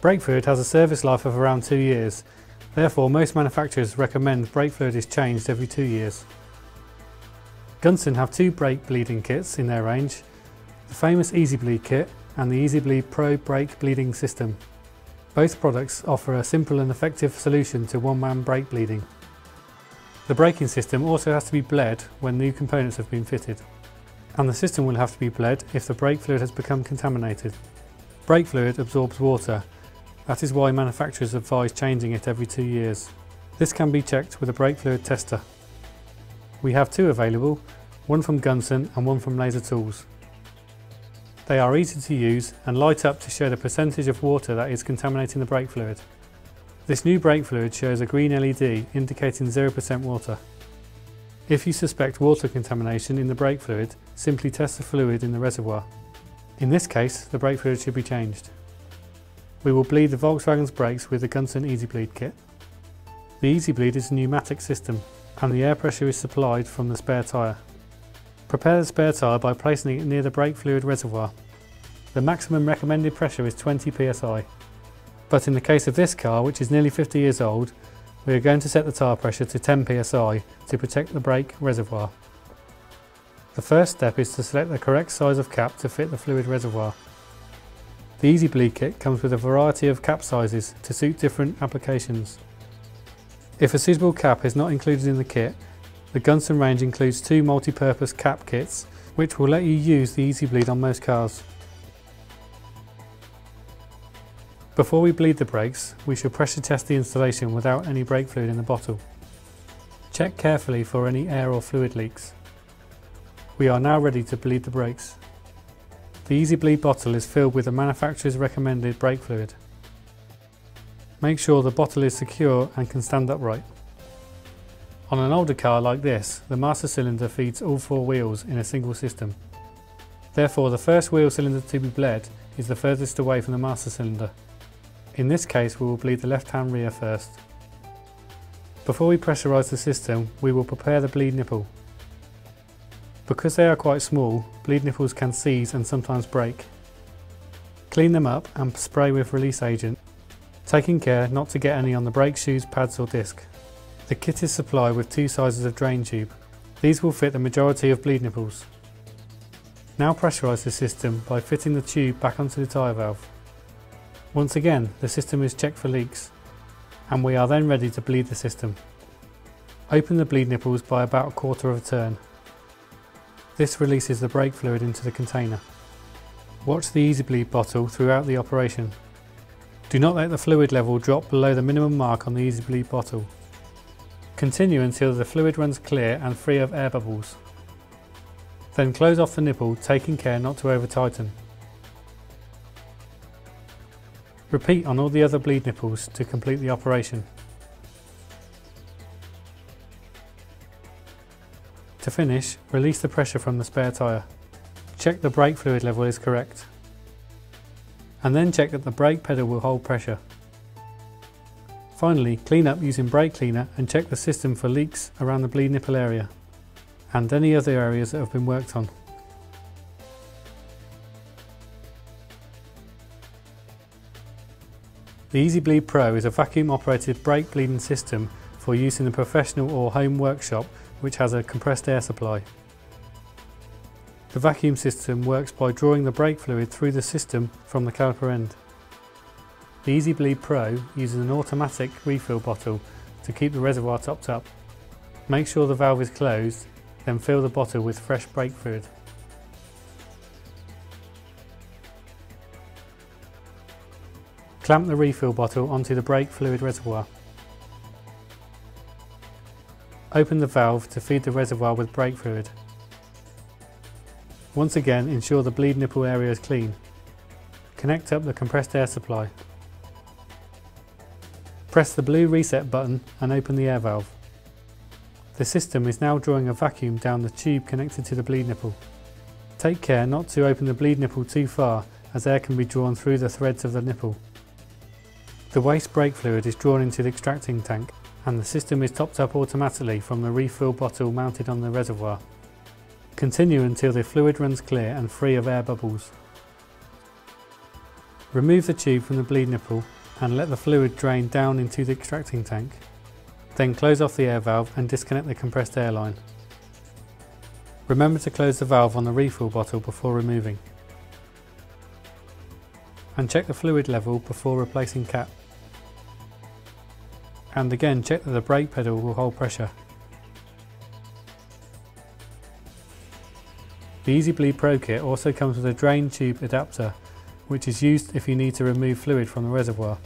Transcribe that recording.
Brake fluid has a service life of around 2 years, therefore most manufacturers recommend brake fluid is changed every 2 years. Gunson have two brake bleeding kits in their range, the famous Easybleed kit and the Easybleed Pro brake bleeding system. Both products offer a simple and effective solution to one-man brake bleeding. The braking system also has to be bled when new components have been fitted, and the system will have to be bled if the brake fluid has become contaminated. Brake fluid absorbs water, that is why manufacturers advise changing it every 2 years. This can be checked with a brake fluid tester. We have two available, one from Gunson and one from Laser Tools. They are easy to use and light up to show the percentage of water that is contaminating the brake fluid. This new brake fluid shows a green LED indicating 0% water. If you suspect water contamination in the brake fluid, simply test the fluid in the reservoir. In this case, the brake fluid should be changed. We will bleed the Volkswagen's brakes with the Gunson Eezibleed kit. The Easybleed is a pneumatic system and the air pressure is supplied from the spare tyre. Prepare the spare tyre by placing it near the brake fluid reservoir. The maximum recommended pressure is 20 psi. But in the case of this car, which is nearly 50 years old, we are going to set the tyre pressure to 10 psi to protect the brake reservoir. The first step is to select the correct size of cap to fit the fluid reservoir. The Easybleed kit comes with a variety of cap sizes to suit different applications. If a suitable cap is not included in the kit, the Gunson range includes two multi-purpose cap kits which will let you use the Easybleed on most cars. Before we bleed the brakes, we should pressure test the installation without any brake fluid in the bottle. Check carefully for any air or fluid leaks. We are now ready to bleed the brakes. The Easybleed bottle is filled with the manufacturer's recommended brake fluid. Make sure the bottle is secure and can stand upright. On an older car like this, the master cylinder feeds all four wheels in a single system. Therefore, the first wheel cylinder to be bled is the furthest away from the master cylinder. In this case, we will bleed the left-hand rear first. Before we pressurise the system, we will prepare the bleed nipple. Because they are quite small, bleed nipples can seize and sometimes break. Clean them up and spray with release agent, taking care not to get any on the brake shoes, pads or disc. The kit is supplied with two sizes of drain tube. These will fit the majority of bleed nipples. Now pressurise the system by fitting the tube back onto the tyre valve. Once again, the system is checked for leaks, and we are then ready to bleed the system. Open the bleed nipples by about 1/4 of a turn. This releases the brake fluid into the container. Watch the Easybleed bottle throughout the operation. Do not let the fluid level drop below the minimum mark on the Easybleed bottle. Continue until the fluid runs clear and free of air bubbles. Then close off the nipple, taking care not to over tighten. Repeat on all the other bleed nipples to complete the operation. To finish, release the pressure from the spare tyre. Check the brake fluid level is correct. And then check that the brake pedal will hold pressure. Finally, clean up using brake cleaner and check the system for leaks around the bleed nipple area and any other areas that have been worked on. The Easybleed Pro is a vacuum operated brake bleeding system for use in a professional or home workshop which has a compressed air supply. The vacuum system works by drawing the brake fluid through the system from the caliper end. The Easybleed Pro uses an automatic refill bottle to keep the reservoir topped up. Make sure the valve is closed, then fill the bottle with fresh brake fluid. Clamp the refill bottle onto the brake fluid reservoir. Open the valve to feed the reservoir with brake fluid. Once again, ensure the bleed nipple area is clean. Connect up the compressed air supply. Press the blue reset button and open the air valve. The system is now drawing a vacuum down the tube connected to the bleed nipple. Take care not to open the bleed nipple too far, as air can be drawn through the threads of the nipple. The waste brake fluid is drawn into the extracting tank, and the system is topped up automatically from the refill bottle mounted on the reservoir. Continue until the fluid runs clear and free of air bubbles. Remove the tube from the bleed nipple and let the fluid drain down into the extracting tank. Then close off the air valve and disconnect the compressed air line. Remember to close the valve on the refill bottle before removing. And check the fluid level before replacing cap. And again check that the brake pedal will hold pressure. The Easybleed Pro kit also comes with a drain tube adapter, which is used if you need to remove fluid from the reservoir.